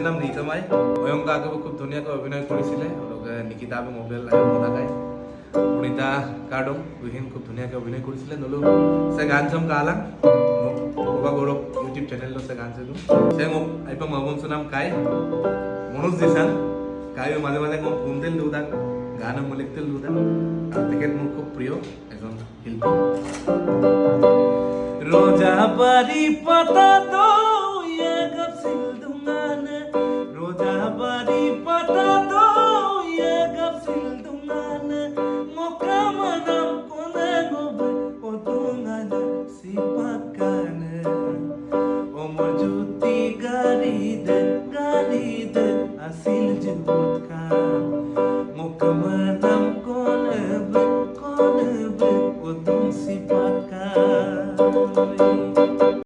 নাম ৰীতমাই অয়ংকা আগেও খুব ধুনীয়াকৈ অভিনয় কৰিছিলে আৰু নিকিতা আৰু মোবাইল মনাকাই পুনিতা কাৰ্ডম দুইহিন খুব ধুনীয়াকৈ অভিনয় কৰিছিলে নলো সে গান চম কালাং গোবা গৌৰৱ ইউটিউব চেনেলটো সে গান চাইছো সে মোক আইপা মহবনসু নাম কাই মনোজ দিছান কাই মাজে মাজে মোক ফোন দিল দুটা গান মলিক দিল দুটা আৰু তেখেত মোৰ খুব প্ৰিয় এজন শিল্পী रोजा बारी पता दो ये कब सिल दूंगा न रोजा बारी पता दो ये कब सिल दूंगा न मौका मना कोने गोब ओ दूंगा न सिपकान ओ मौजूदी गाड़ी दे असिल जुबुत का